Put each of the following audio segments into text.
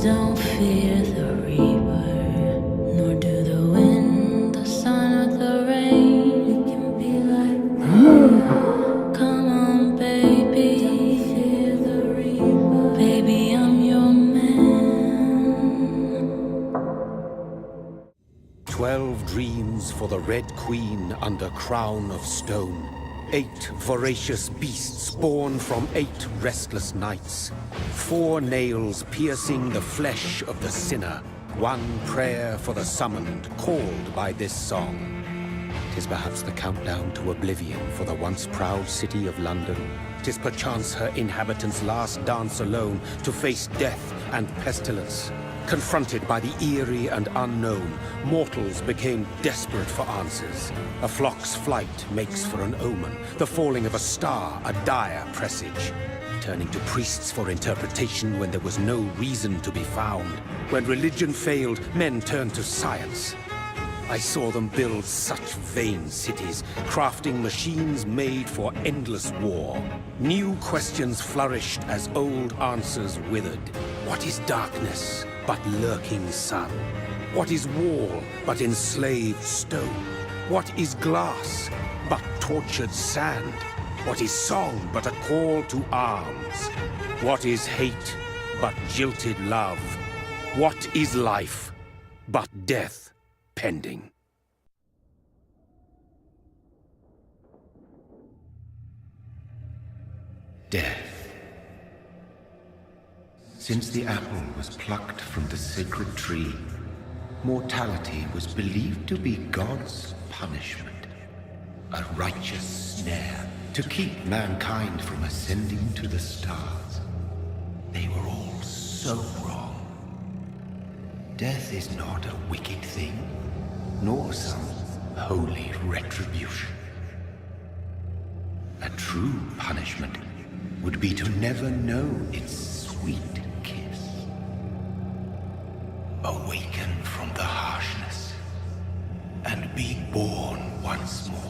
don't fear the reaper, nor do the wind, the sun, or the rain. You can be like me. Come on, baby, don't fear the reaper. Baby, I'm your man. 12 dreams for the Red Queen under crown of stone. 8 voracious beasts born from 8 restless nights. 4 nails piercing the flesh of the sinner. 1 prayer for the summoned, called by this song. 'Tis perhaps the countdown to oblivion for the once proud city of London. 'Tis perchance her inhabitants' last dance alone to face death and pestilence. Confronted by the eerie and unknown, mortals became desperate for answers. A flock's flight makes for an omen, the falling of a star a dire presage. Turning to priests for interpretation when there was no reason to be found. When religion failed, men turned to science. I saw them build such vain cities, crafting machines made for endless war. New questions flourished as old answers withered. What is darkness but lurking sun? What is wall but enslaved stone? What is glass but tortured sand? What is song but a call to arms? What is hate but jilted love? What is life but death pending? Death. Since the apple was plucked from the sacred tree, mortality was believed to be God's punishment, a righteous snare to keep mankind from ascending to the stars. They were all so wrong. Death is not a wicked thing, nor some holy retribution. A true punishment would be to never know its sweet kiss. Awaken from the harshness and be born once more.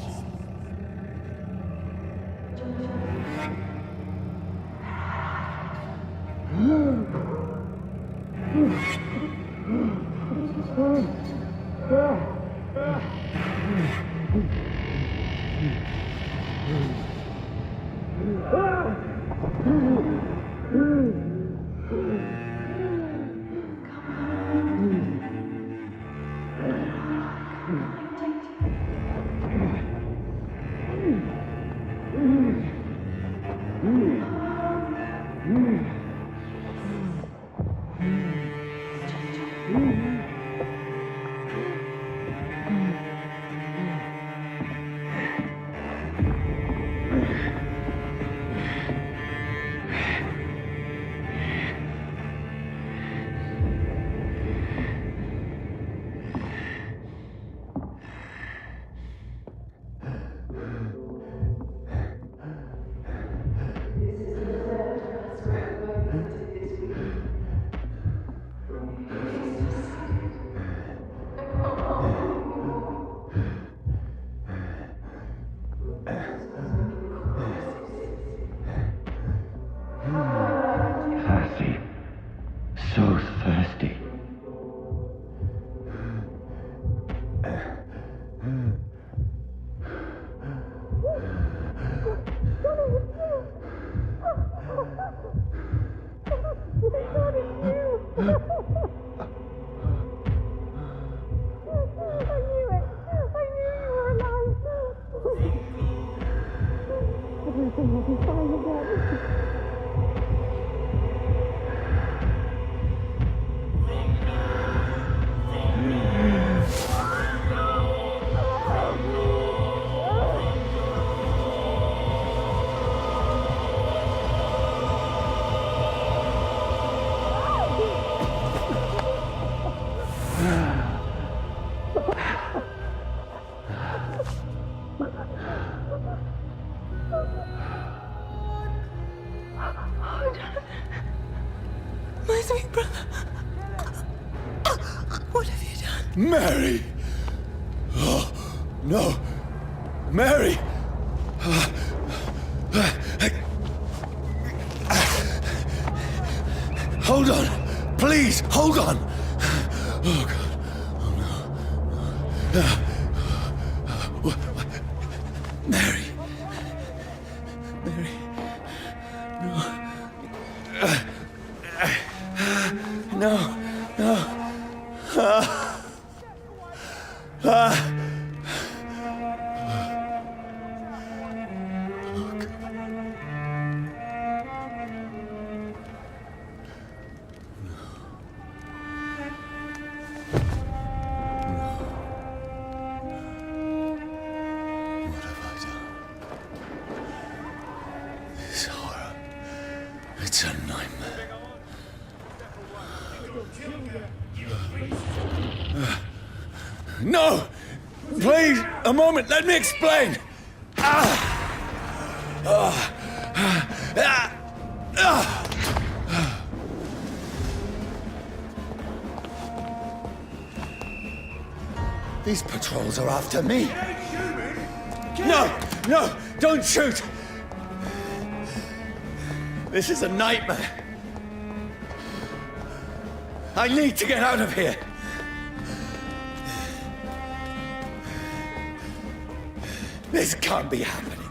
Thirsty. So thirsty. My sweet brother. What have you done? Mary! Oh, no! Mary! Hold on! Please, Hold on! Oh, God. Oh, no. Mary. Mary. No. No. What have I done? This horror. It's a nightmare. No! Please, a moment, let me explain! These patrols are after me. No! No! Don't shoot! This is a nightmare. I need to get out of here. This can't be happening.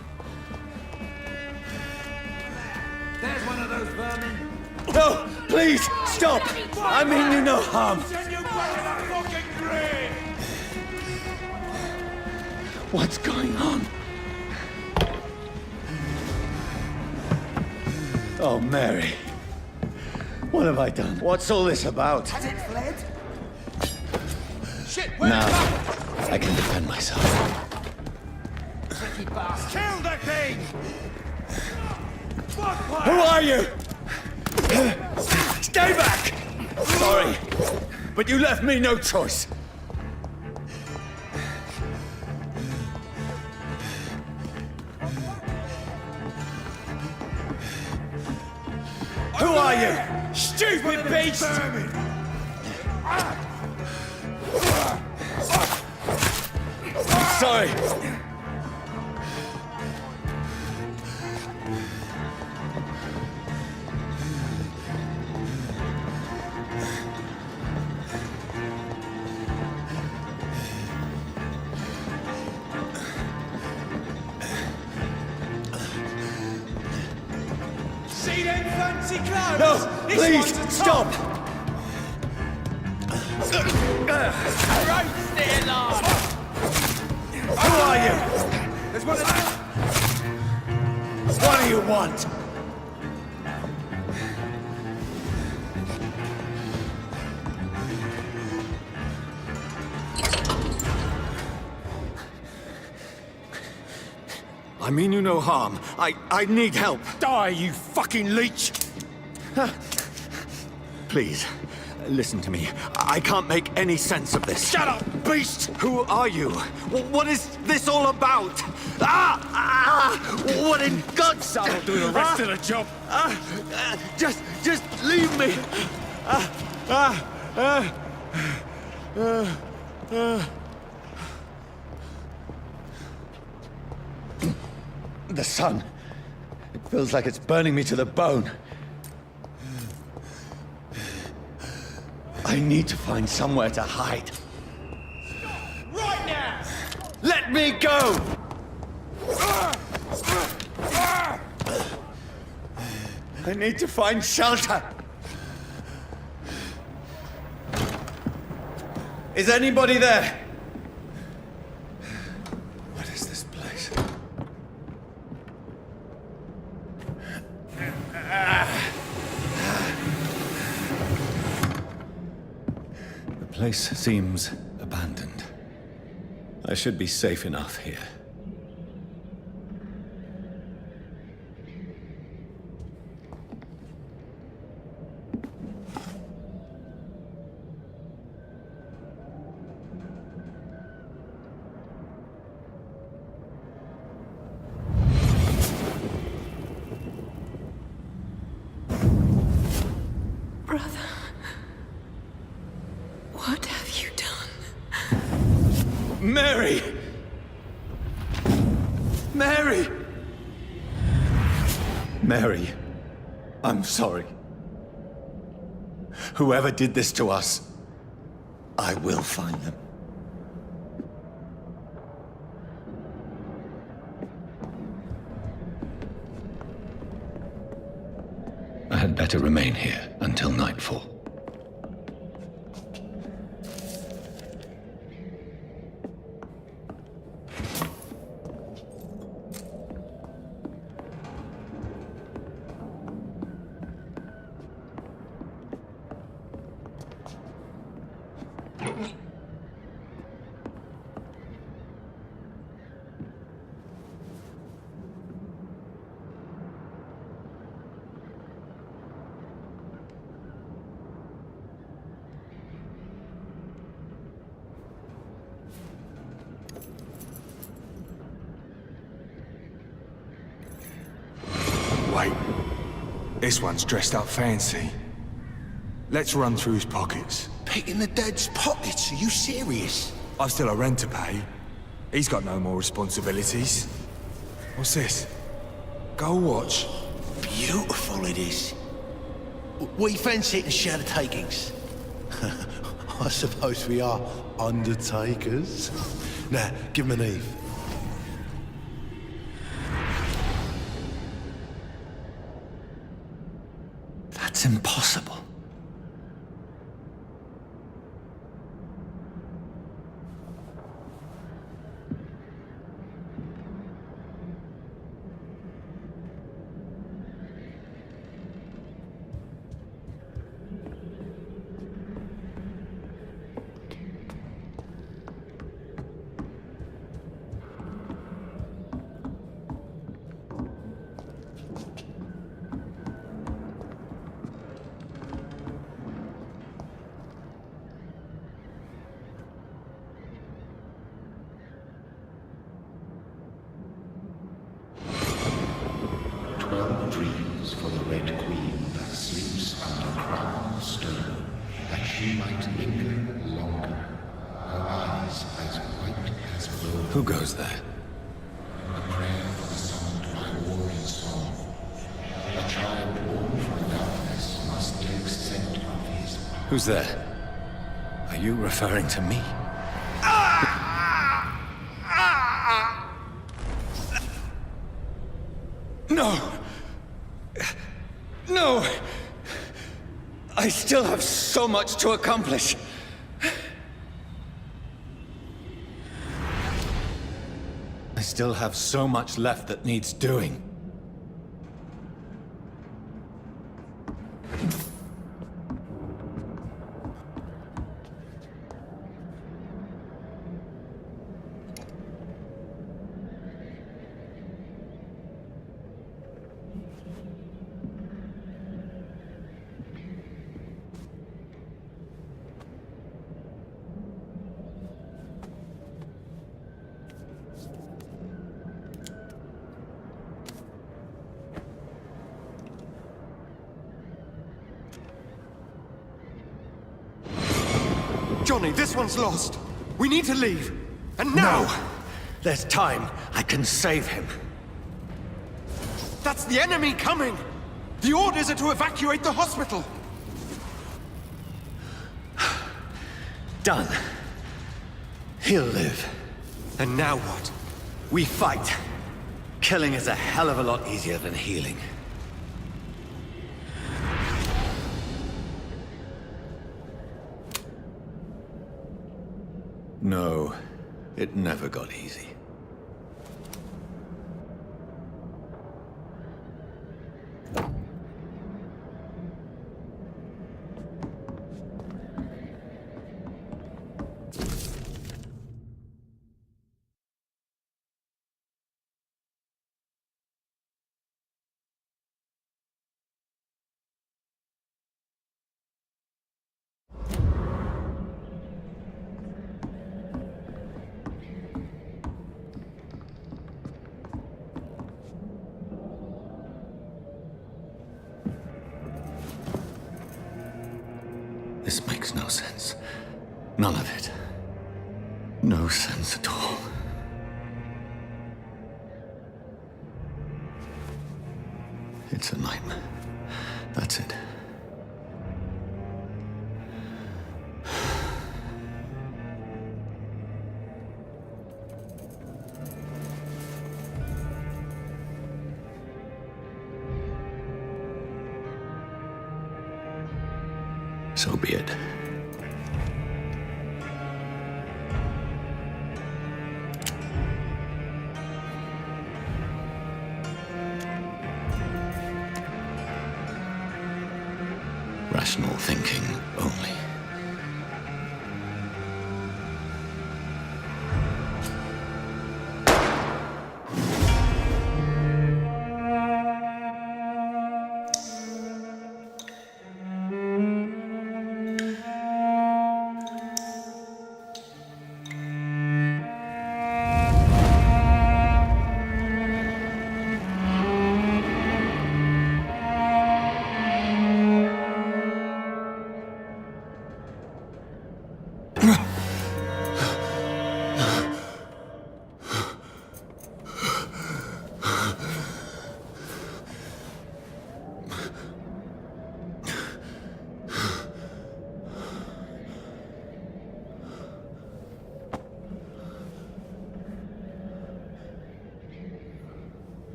There's one of those vermin. No! Please! Stop! I mean you no harm. Send you back to that fucking grave! What's going on? Oh, Mary. What have I done? What's all this about? Has it fled? Shit, Now, I can defend myself. Tricky bastard. Kill the thing! Who are you? Stay back! Sorry, but you left me no choice. Who are you? Stupid beast! Sorry. See them fancy clothes? No, This please, one's a stop! Roast it alive! Who are you? There's one of them. What do you want? I mean you no harm. I need help. Die, you fucking leech! Please, listen to me. I can't make any sense of this. Shut up, beast! Who are you? What is this all about? What in God's name? I'll do the rest of the job. Just leave me. The sun. It feels like it's burning me to the bone. I need to find somewhere to hide. Right now! Let me go! I need to find shelter. Is anybody there? What is this place? The place seems abandoned. I should be safe enough here. Brother, what have you done? Mary! Mary! Mary, I'm sorry. Whoever did this to us, I will find them. I had better remain here until nightfall. Wait, this one's dressed up fancy. Let's run through his pockets. Picking the dead's pockets? Are you serious? I've still a rent to pay. He's got no more responsibilities. What's this? Gold watch. Beautiful it is. We fancy it and share the takings. I suppose we are undertakers. Now, give him an Eve. That's impossible. Dreams for the Red Queen that sleeps under crown of stone, that she might linger longer, her eyes as white as wool. Who goes there? A prayer for the summoned by warrior song. A child born from darkness must take scent of his power. Who's there? Are you referring to me? No! No! I still have so much to accomplish. I still have so much left that needs doing. Johnny, this one's lost. We need to leave. And now! No! There's time. I can save him. That's the enemy coming! The orders are to evacuate the hospital! Done. He'll live. And now what? We fight. Killing is a hell of a lot easier than healing. No, it never got easy. This makes no sense. None of it. No sense at all. It's a nightmare. That's it. So be it. Rational thinking only.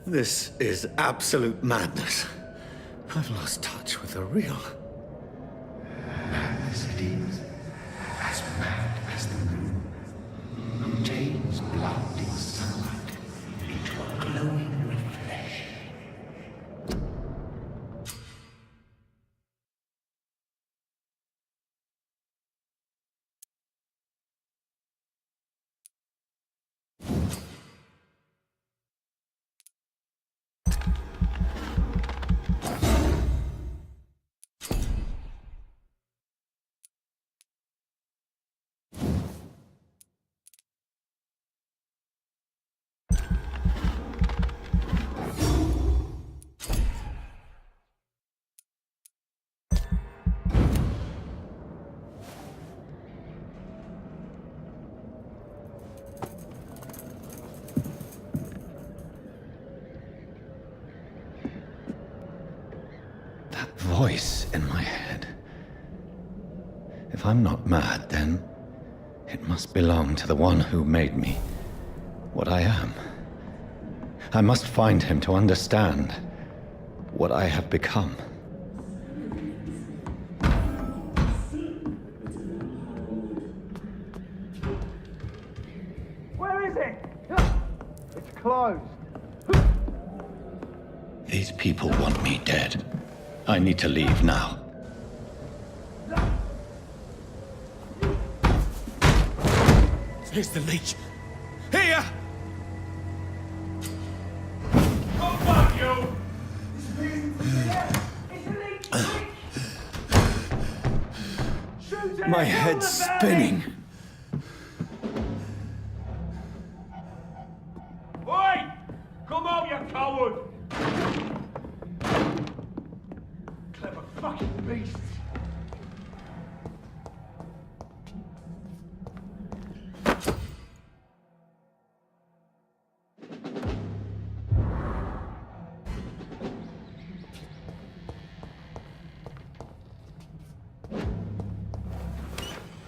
This is absolute madness. I've lost touch with the real. Madness it is, as mad as the moon, who tames blinding sunlight into a glowing reflection. That voice in my head. If I'm not mad, then it must belong to the one who made me what I am. I must find him to understand what I have become. Where is it? It's closed. These people want me dead. I need to leave now. Here's the leech. Here! Oh, fuck you! My head's spinning. Oi! Come out, you coward! Clever fucking beasts!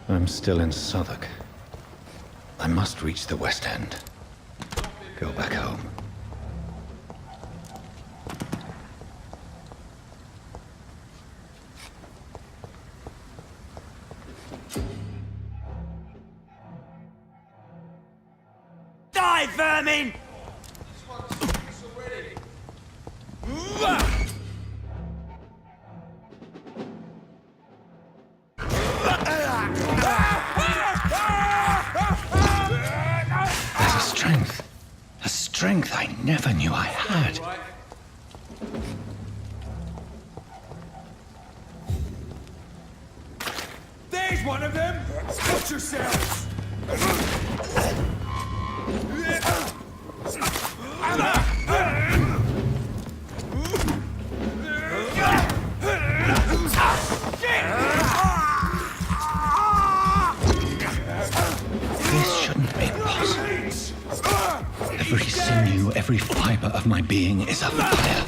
I'm still in Southwark. I must reach the West End. Go back home. Die, vermin! There's a strength I never knew I had. There's one of them! Watch yourselves! This shouldn't be possible. Every sinew, every fiber of my being is afire.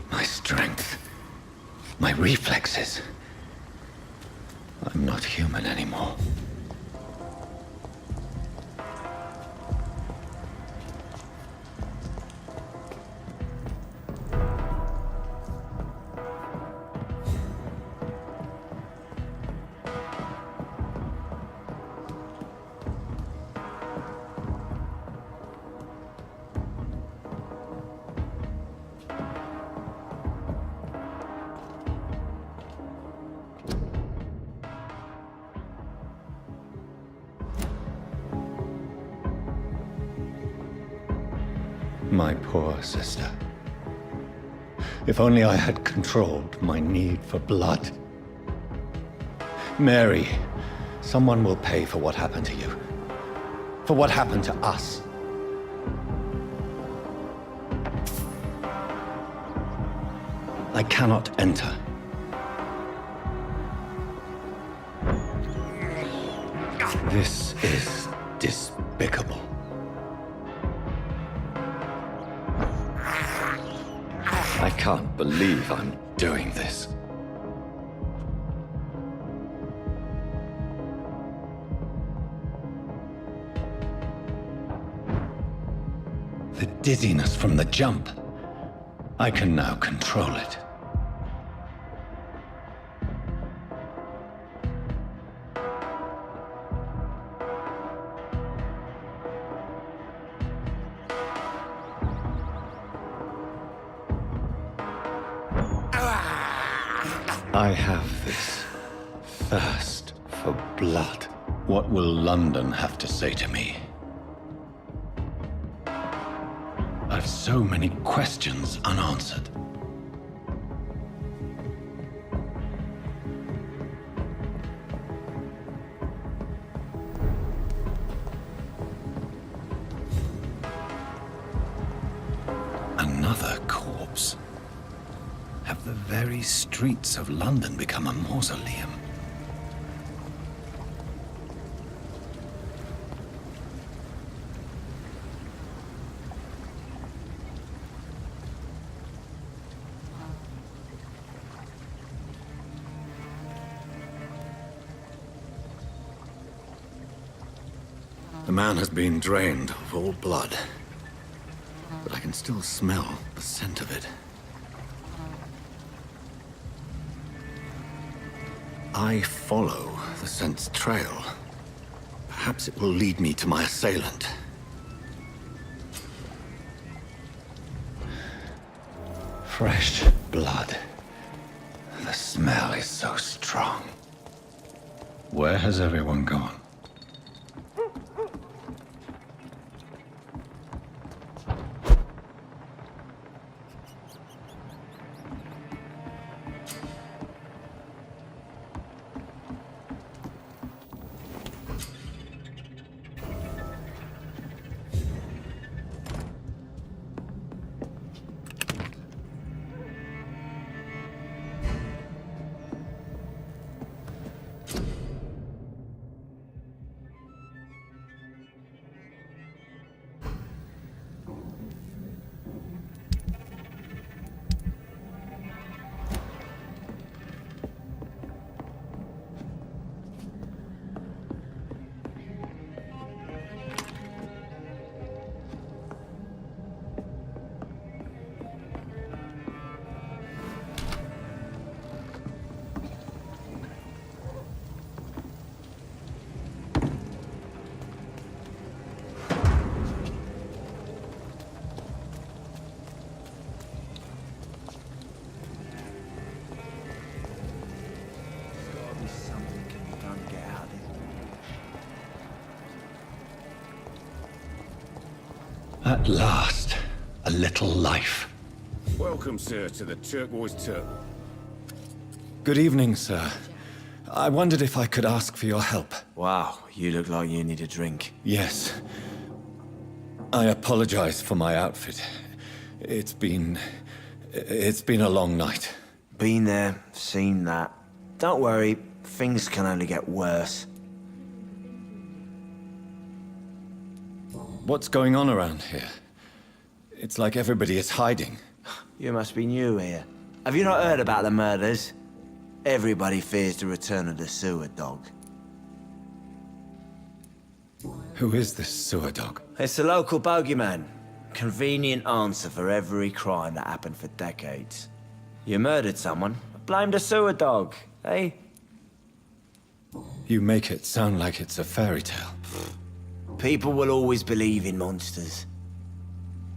My strength. My reflexes. I'm not human anymore. My poor sister. If only I had controlled my need for blood. Mary, someone will pay for what happened to you. For what happened to us. I cannot enter. This is despicable. I can't believe I'm doing this. The dizziness from the jump. I can now control it. I have this thirst for blood. What will London have to say to me? I've so many questions unanswered. Another corpse. Have the very streets of London become a mausoleum? The man has been drained of all blood, but I can still smell the scent of it. I follow the scent's trail. Perhaps it will lead me to my assailant. Fresh blood. The smell is so strong. Where has everyone gone? At last, a little life. Welcome, sir, to the Turquoise Turtle. Good evening, sir. I wondered if I could ask for your help. Wow, you look like you need a drink. Yes. I apologize for my outfit. It's been a long night. Been there, seen that. Don't worry, things can only get worse. What's going on around here? It's like everybody is hiding. You must be new here. Have you not heard about the murders? Everybody fears the return of the sewer dog. Who is this sewer dog? It's the local bogeyman. Convenient answer for every crime that happened for decades. You murdered someone, blame the sewer dog, eh? You make it sound like it's a fairy tale. People will always believe in monsters.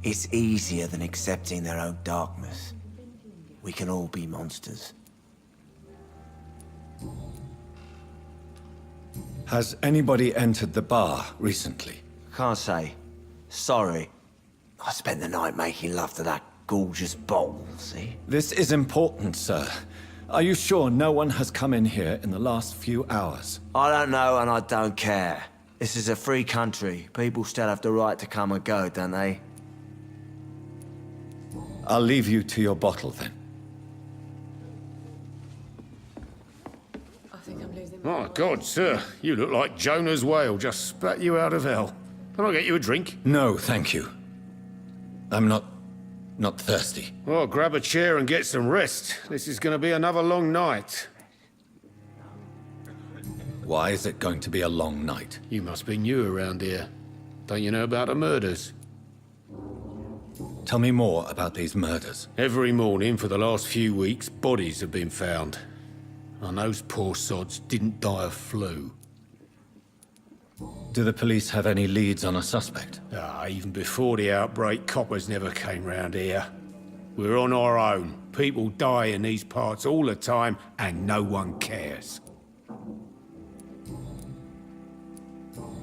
It's easier than accepting their own darkness. We can all be monsters. Has anybody entered the bar recently? Can't say. Sorry. I spent the night making love to that gorgeous bowl, see? This is important, sir. Are you sure no one has come in here in the last few hours? I don't know and I don't care. This is a free country. People still have the right to come and go, don't they? I'll leave you to your bottle then. I think I'm losing My God, sir, you look like Jonah's whale just spat you out of hell. Can I get you a drink? No, thank you. I'm not thirsty. Well, grab a chair and get some rest. This is going to be another long night. Why is it going to be a long night? You must be new around here. Don't you know about the murders? Tell me more about these murders. Every morning for the last few weeks, bodies have been found. And those poor sods didn't die of flu. Do the police have any leads on a suspect? Even before the outbreak, coppers never came round here. We're on our own. People die in these parts all the time, and no one cares.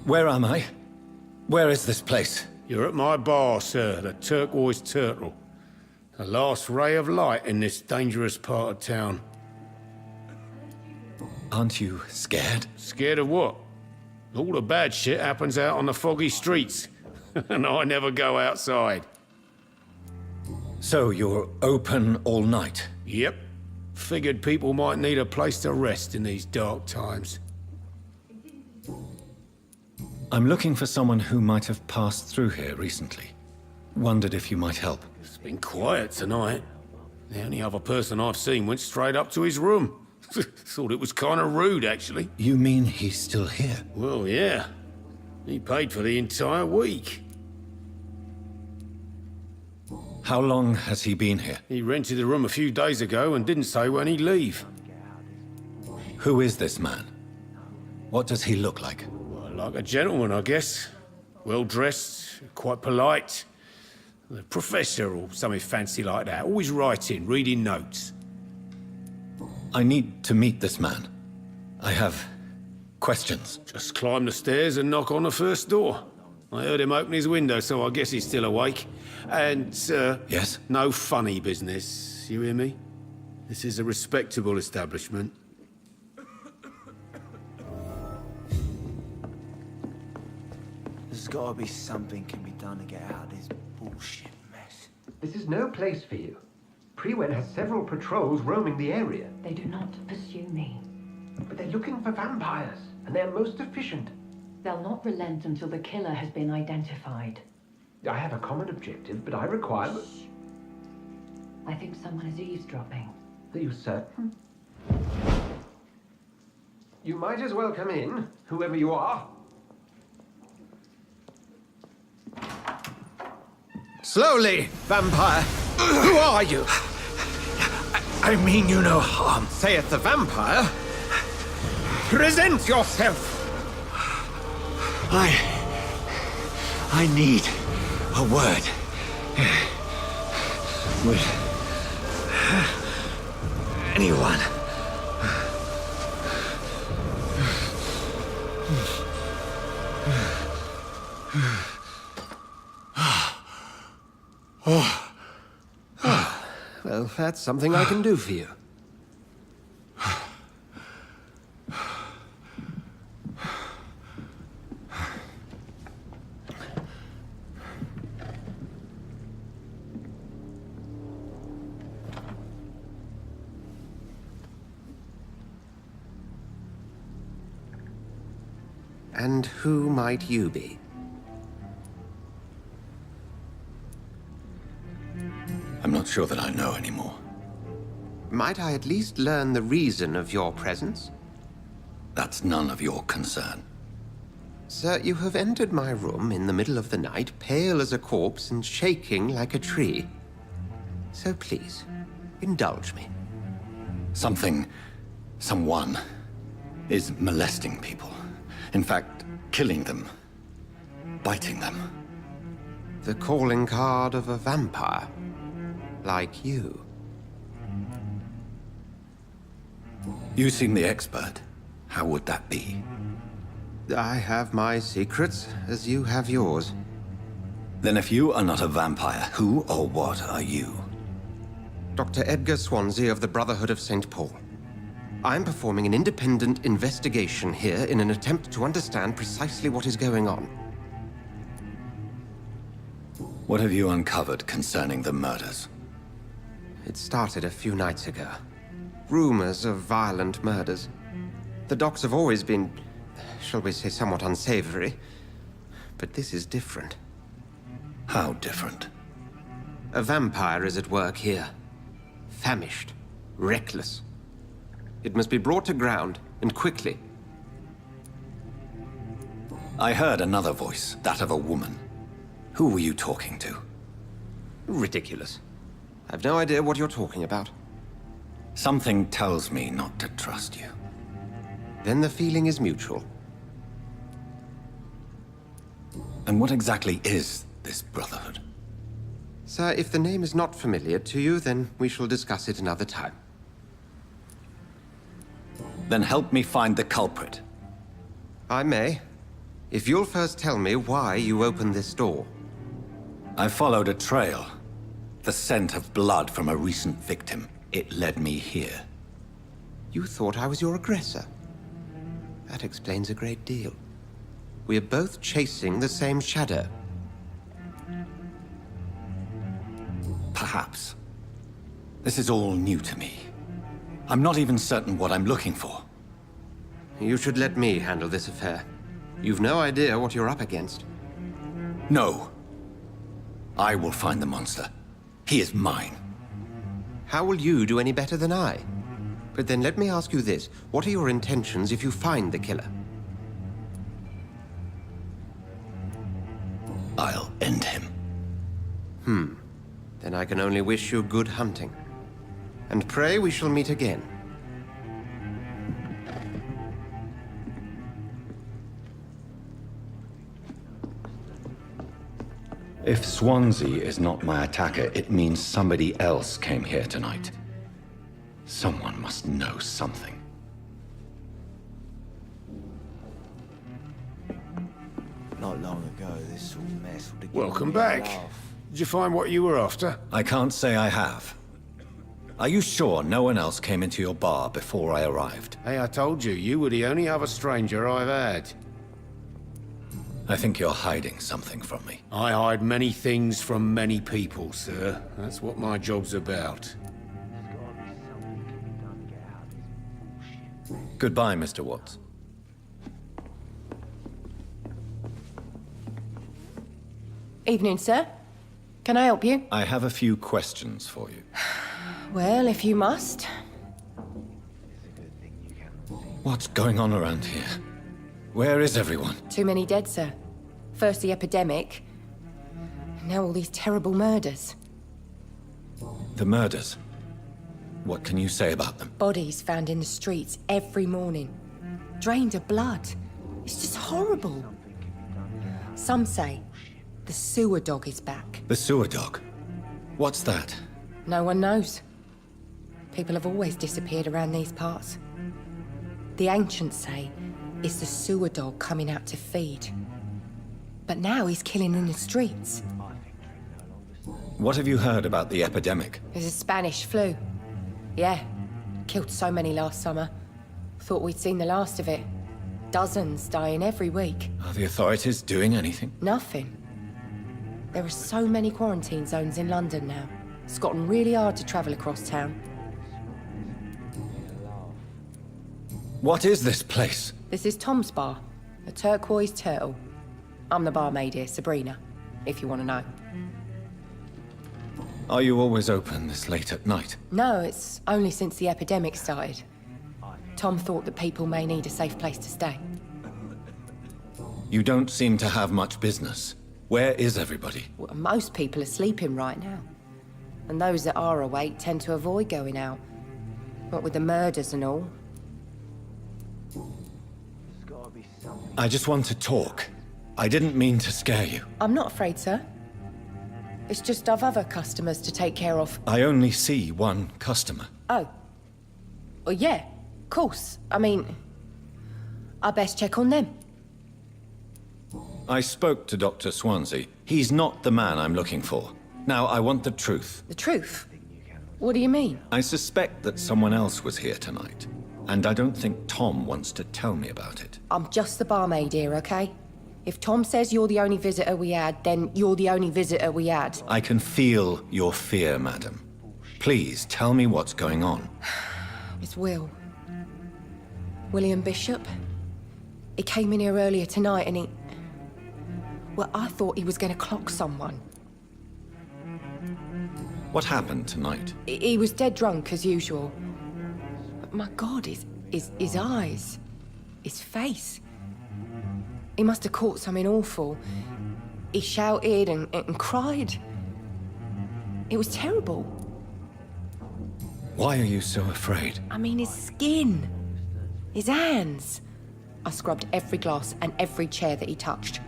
Where am I? Where is this place? You're at my bar, sir, the Turquoise Turtle. The last ray of light in this dangerous part of town. Aren't you scared? Scared of what? All the bad shit happens out on the foggy streets. And I never go outside. So you're open all night? Yep. Figured people might need a place to rest in these dark times. I'm looking for someone who might have passed through here recently. Wondered if you might help. It's been quiet tonight. The only other person I've seen went straight up to his room. Thought it was kind of rude, actually. You mean he's still here? Well, yeah. He paid for the entire week. How long has he been here? He rented the room a few days ago and didn't say when he'd leave. Who is this man? What does he look like? Well, like a gentleman, I guess. Well-dressed, quite polite. A professor or something fancy like that. Always writing, reading notes. I need to meet this man. I have questions. Just climb the stairs and knock on the first door. I heard him open his window, so I guess he's still awake. And, Yes? no funny business, you hear me? This is a respectable establishment. There's gotta be something can be done to get out of this bullshit mess. This is no place for you. Prewen has several patrols roaming the area. They do not pursue me. But they're looking for vampires, and they're most efficient. They'll not relent until the killer has been identified. I have a common objective, but I require... I think someone is eavesdropping. Are you certain? You might as well come in, whoever you are. Slowly, vampire! Who are you? I mean you no harm. Saith the vampire. Present yourself! I need a word. Would anyone... Well, that's something I can do for you. And who might you be? I'm not sure that I know anymore. Might I at least learn the reason of your presence? That's none of your concern. Sir, you have entered my room in the middle of the night, pale as a corpse and shaking like a tree. So please, indulge me. Someone is molesting people. In fact, killing them. Biting them. The calling card of a vampire. Like you. You seem the expert. How would that be? I have my secrets, as you have yours. Then if you are not a vampire, who or what are you? Dr. Edgar Swansea of the Brotherhood of St. Paul. I'm performing an independent investigation here in an attempt to understand precisely what is going on. What have you uncovered concerning the murders? It started a few nights ago. Rumors of violent murders. The docs have always been, shall we say, somewhat unsavory. But this is different. How different? A vampire is at work here. Famished. Reckless. It must be brought to ground, and quickly. I heard another voice, that of a woman. Who were you talking to? Ridiculous. I've no idea what you're talking about. Something tells me not to trust you. Then the feeling is mutual. And what exactly is this Brotherhood? Sir, if the name is not familiar to you, then we shall discuss it another time. Then help me find the culprit. I may. If you'll first tell me why you opened this door. I followed a trail. The scent of blood from a recent victim. It led me here. You thought I was your aggressor. That explains a great deal. We are both chasing the same shadow. Perhaps. This is all new to me. I'm not even certain what I'm looking for. You should let me handle this affair. You've no idea what you're up against. No. I will find the monster. He is mine. How will you do any better than I? But then let me ask you this. What are your intentions if you find the killer? I'll end him. Then I can only wish you good hunting. And pray we shall meet again. If Swansea is not my attacker, it means somebody else came here tonight. Someone must know something. Not long ago, this sort of mess would have Welcome back. Did you find what you were after? I can't say I have. Are you sure no one else came into your bar before I arrived? Hey, I told you, you were the only other stranger I've had. I think you're hiding something from me. I hide many things from many people, sir. That's what my job's about. Goodbye, Mr. Watts. Evening, sir. Can I help you? I have a few questions for you. Well, if you must. What's going on around here? Where is everyone? Too many dead, sir. First the epidemic, now all these terrible murders. The murders? What can you say about them? Bodies found in the streets every morning. Drained of blood. It's just horrible. Some say the sewer dog is back. The sewer dog? What's that? No one knows. People have always disappeared around these parts. The ancients say it's the sewer dog coming out to feed. But now he's killing in the streets. What have you heard about the epidemic? There's a Spanish flu. Yeah. Killed so many last summer. Thought we'd seen the last of it. Dozens dying every week. Are the authorities doing anything? Nothing. There are so many quarantine zones in London now. It's gotten really hard to travel across town. What is this place? This is Tom's bar. A turquoise turtle. I'm the barmaid here, Sabrina, if you want to know. Are you always open this late at night? No, it's only since the epidemic started. Tom thought that people may need a safe place to stay. You don't seem to have much business. Where is everybody? Well, most people are sleeping right now. And those that are awake tend to avoid going out. What with the murders and all. I just want to talk. I didn't mean to scare you. I'm not afraid, sir. It's just I've other customers to take care of. I only see one customer. Oh. Well, yeah, of course. I mean, I best check on them. I spoke to Dr. Swansea. He's not the man I'm looking for. Now, I want the truth. The truth? What do you mean? I suspect that someone else was here tonight. And I don't think Tom wants to tell me about it. I'm just the barmaid here, okay? If Tom says you're the only visitor we had, then you're the only visitor we had. I can feel your fear, madam. Please, tell me what's going on. It's Will. William Bishop. He came in here earlier tonight and he... Well, I thought he was going to clock someone. What happened tonight? He was dead drunk, as usual. But my God, his eyes... his face... He must have caught something awful. He shouted and cried. It was terrible. Why are you so afraid? I mean, his skin. His hands. I scrubbed every glass and every chair that he touched.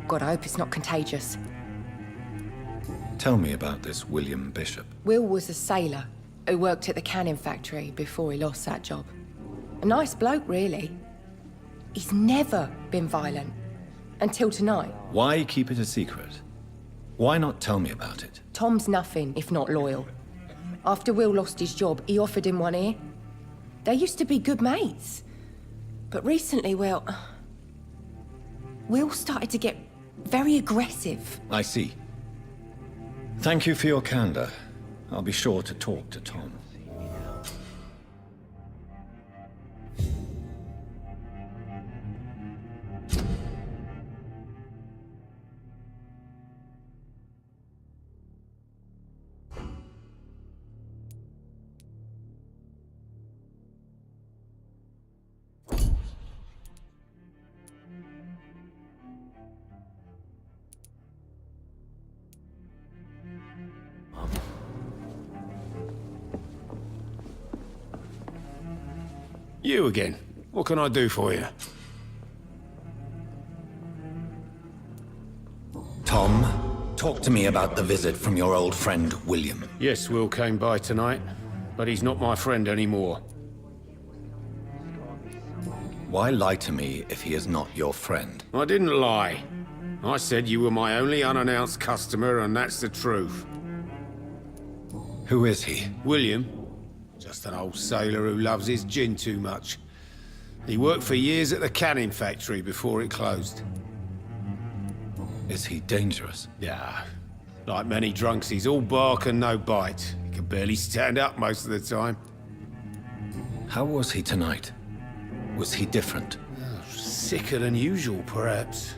God, I hope it's not contagious. Tell me about this William Bishop. Will was a sailor who worked at the canning factory before he lost that job. A nice bloke, really. He's never been violent. Until tonight. Why keep it a secret? Why not tell me about it? Tom's nothing if not loyal. After Will lost his job, he offered him one ear. They used to be good mates. But recently, well... Will started to get very aggressive. I see. Thank you for your candor. I'll be sure to talk to Tom. You again. What can I do for you? Tom, talk to me about the visit from your old friend, William. Yes, Will came by tonight, but he's not my friend anymore. Why lie to me if he is not your friend? I didn't lie. I said you were my only unannounced customer, and that's the truth. Who is he? William. Just an old sailor who loves his gin too much. He worked for years at the canning factory before it closed. Is he dangerous? Yeah. Like many drunks, he's all bark and no bite. He can barely stand up most of the time. How was he tonight? Was he different? Sicker than usual, perhaps.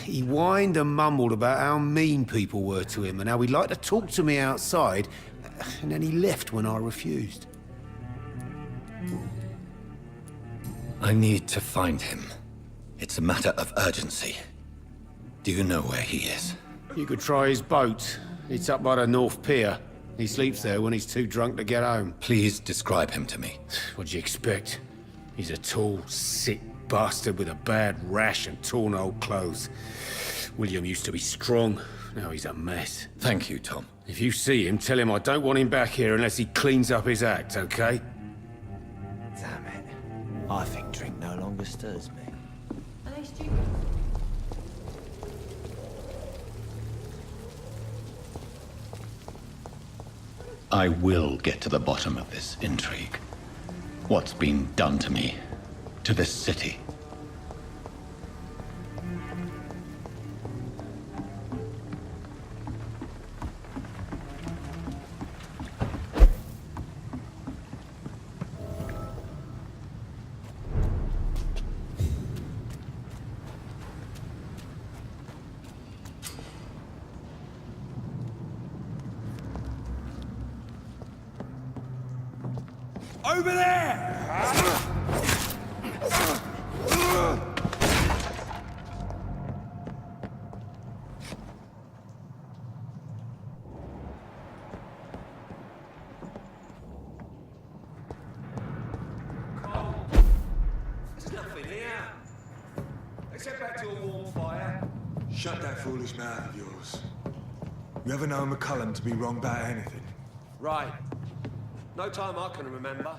He whined and mumbled about how mean people were to him and how he'd like to talk to me outside, and then he left when I refused. I need to find him. It's a matter of urgency. Do you know where he is? You could try his boat. It's up by the North Pier. He sleeps there when he's too drunk to get home. Please describe him to me. What'd you expect? He's a tall, sick bastard with a bad rash and torn old clothes. William used to be strong. Now he's a mess. Thank you, Tom. If you see him, tell him I don't want him back here unless he cleans up his act, okay? Damn it. I think drink no longer stirs me. Are they stupid? I will get to the bottom of this intrigue. What's been done to me, to this city. Over there! There's nothing here. Let's head back to a warm fire. Shut that foolish mouth of yours. You ever know McCullum to be wrong about anything? Right. No time I can remember.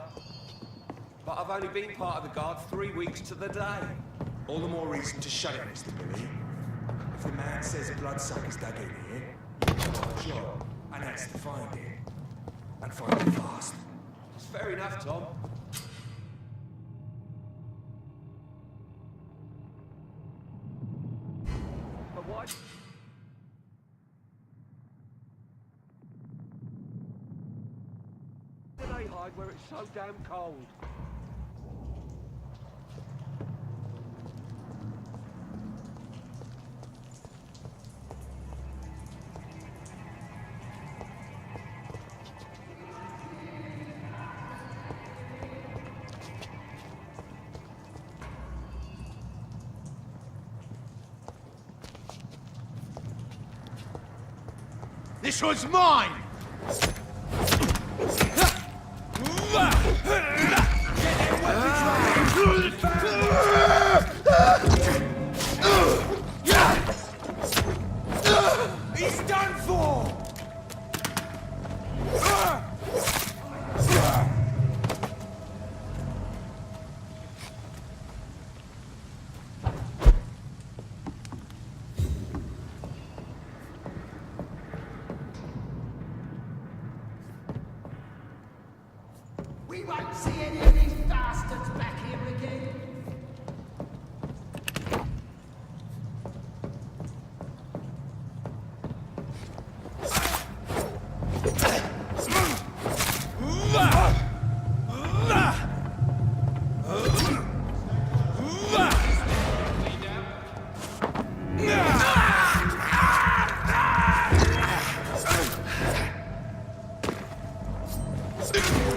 But I've only been part of the guard 3 weeks to the day. All the more reason to shut it, Mr. Billy. If the man says a bloodsucker's dug in here, you've got a job, and that's to find it. And find it fast. It's fair enough, Tom. But why? Why do they hide where it's so damn cold? This was mine! He's done for! We won't see any of these bastards back here again.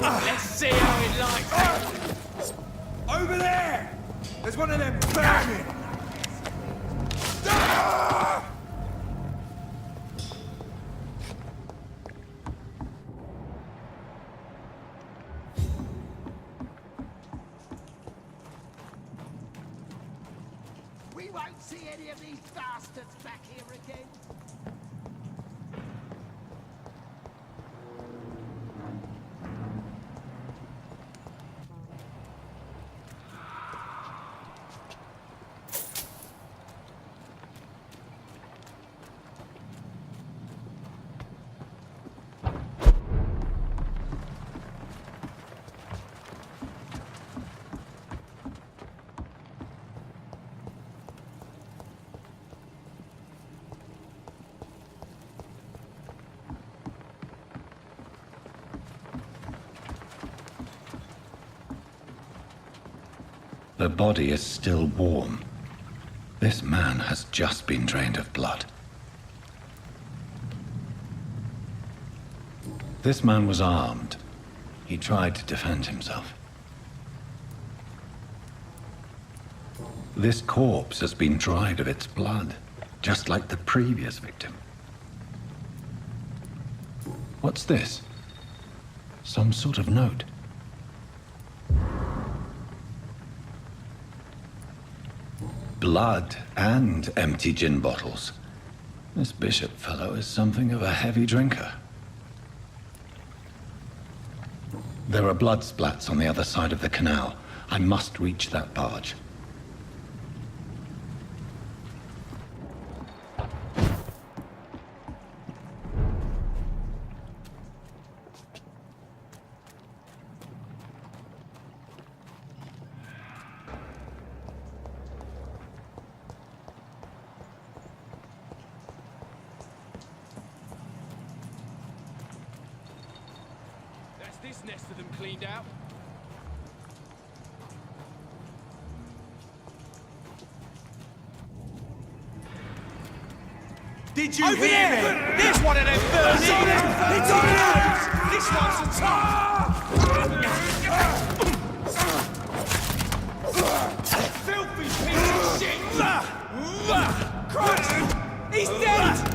Let's see how it likes. Over there! There's one of them burning! We won't see any of these bastards back here again. The body is still warm. This man has just been drained of blood. This man was armed. He tried to defend himself. This corpse has been dried of its blood, just like the previous victim. What's this? Some sort of note. Blood and empty gin bottles. This bishop fellow is something of a heavy drinker. There are blood splats on the other side of the canal. I must reach that barge. This nest of them cleaned out. Did you hear me? There's one of them burning! It's on him! This one's a top! Filthy piece of shit! Christ! He's dead!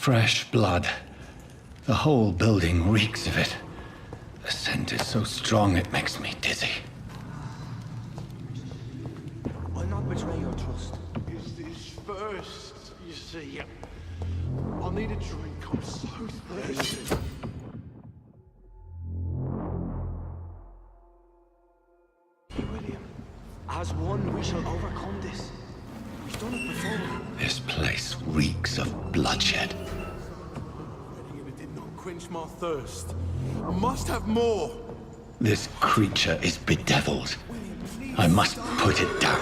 Fresh blood. The whole building reeks of it. The scent is so strong it makes me dizzy. I'll not betray your trust. Is this first, you see? I need a drink, I'm so thirsty. Hey, William. As one, we shall overcome this. We've done it before. This place reeks of bloodshed. It did not quench my thirst. I must have more. This creature is bedeviled. I must put it down.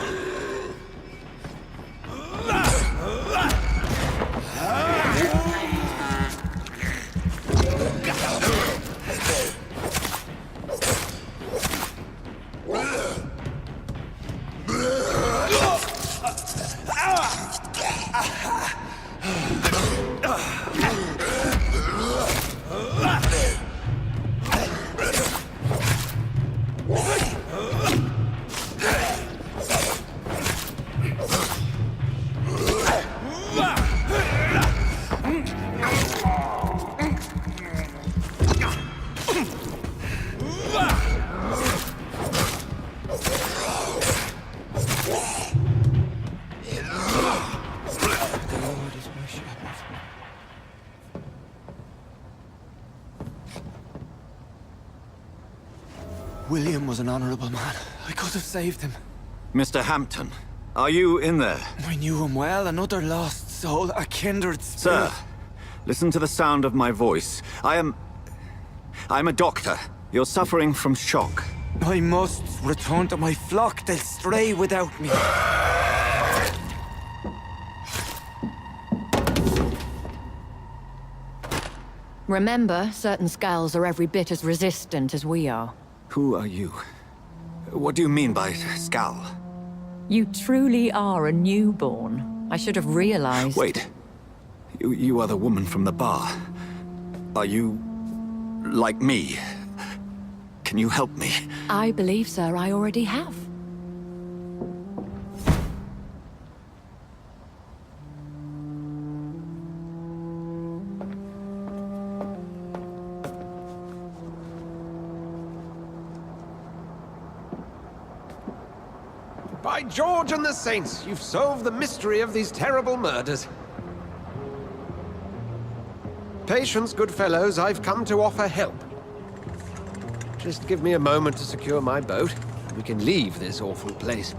William was an honorable man. I could have saved him. Mr. Hampton, are you in there? I knew him well, another lost soul, a kindred spirit. Sir, listen to the sound of my voice. I'm a doctor. You're suffering from shock. I must return to my flock. They'll stray without me. Remember, certain skulls are every bit as resistant as we are. Who are you? What do you mean by skull? You truly are a newborn. I should have realized. Wait. You are the woman from the bar. Are you... like me? Can you help me? I believe, sir, I already have. By George and the Saints, you've solved the mystery of these terrible murders. Patience, good fellows, I've come to offer help. Just give me a moment to secure my boat. We can leave this awful place.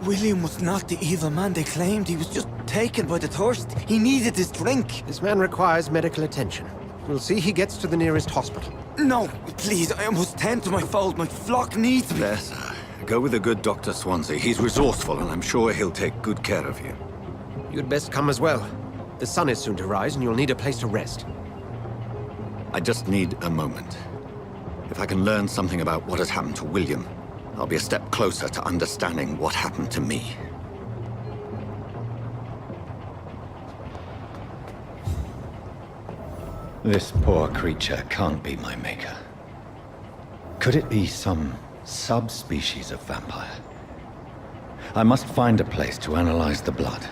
William was not the evil man they claimed. He was just taken by the thirst. He needed his drink. This man requires medical attention. We'll see he gets to the nearest hospital. No, please, I must tend to my fold. My flock needs me. Yes, sir. Go with the good Dr. Swansea. He's resourceful, and I'm sure he'll take good care of you. You'd best come as well. The sun is soon to rise, and you'll need a place to rest. I just need a moment. If I can learn something about what has happened to William, I'll be a step closer to understanding what happened to me. This poor creature can't be my maker. Could it be some subspecies of vampire? I must find a place to analyze the blood.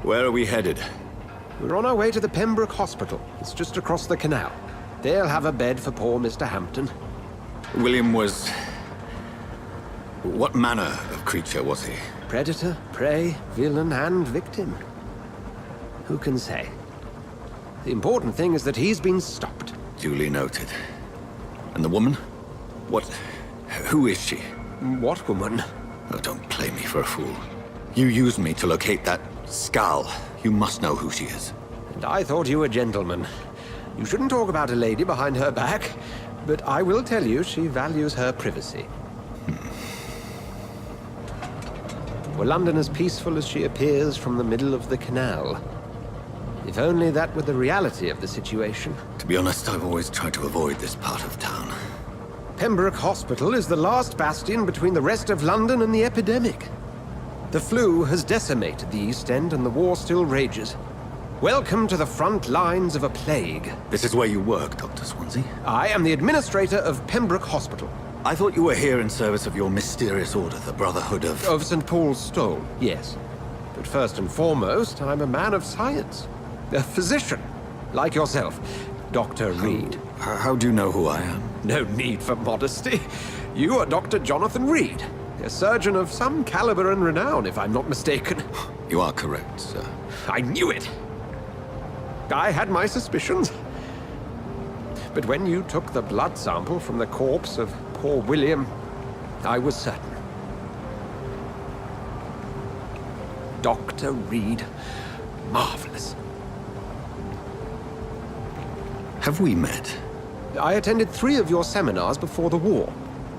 Where are we headed? We're on our way to the Pembroke Hospital. It's just across the canal. They'll have a bed for poor Mr. Hampton. William was... what manner of creature was he? Predator, prey, villain, and victim. Who can say? The important thing is that he's been stopped. Duly noted. And the woman? What... who is she? What woman? Oh, don't play me for a fool. You used me to locate that skull. You must know who she is. And I thought you a gentleman. You shouldn't talk about a lady behind her back, but I will tell you she values her privacy. Were London as peaceful as she appears from the middle of the canal? If only that were the reality of the situation. To be honest, I've always tried to avoid this part of town. Pembroke Hospital is the last bastion between the rest of London and the epidemic. The flu has decimated the East End and the war still rages. Welcome to the front lines of a plague. This is where you work, Dr. Swansea? I am the administrator of Pembroke Hospital. I thought you were here in service of your mysterious order, the Brotherhood of... Of St. Paul's Stole, yes. But first and foremost, I'm a man of science. A physician, like yourself, Dr. Reed. How do you know who I am? No need for modesty. You are Dr. Jonathan Reed. A surgeon of some caliber and renown, if I'm not mistaken. You are correct, sir. I knew it! I had my suspicions. But when you took the blood sample from the corpse of poor William, I was certain. Dr. Reed. Marvelous. Have we met? I attended 3 of your seminars before the war.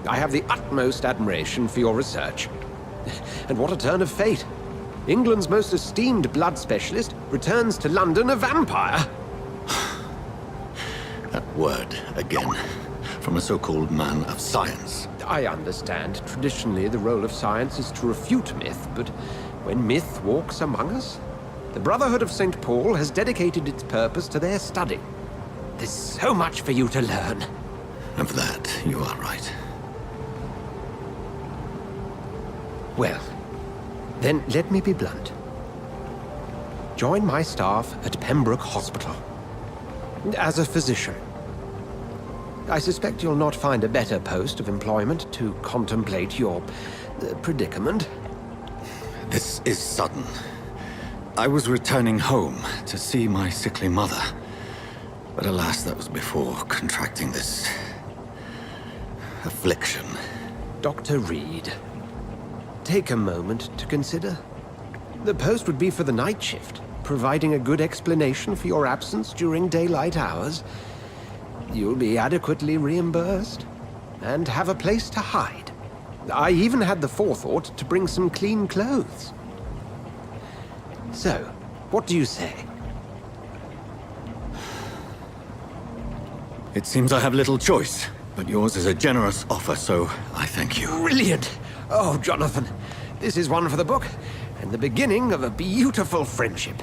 I have the utmost admiration for your research. And what a turn of fate. England's most esteemed blood specialist returns to London a vampire. That word, again. From a so-called man of science. I understand. Traditionally, the role of science is to refute myth, but when myth walks among us, the Brotherhood of St. Paul has dedicated its purpose to their study. There's so much for you to learn. Of that, you are right. Well, then let me be blunt. Join my staff at Pembroke Hospital. As a physician. I suspect you'll not find a better post of employment to contemplate your predicament. This is sudden. I was returning home to see my sickly mother. But alas, that was before contracting this... affliction. Dr. Reed. Take a moment to consider. The post would be for the night shift, providing a good explanation for your absence during daylight hours. You'll be adequately reimbursed, and have a place to hide. I even had the forethought to bring some clean clothes. So, what do you say? It seems I have little choice, but yours is a generous offer, so I thank you. Brilliant! Oh, Jonathan, this is one for the book, and the beginning of a beautiful friendship.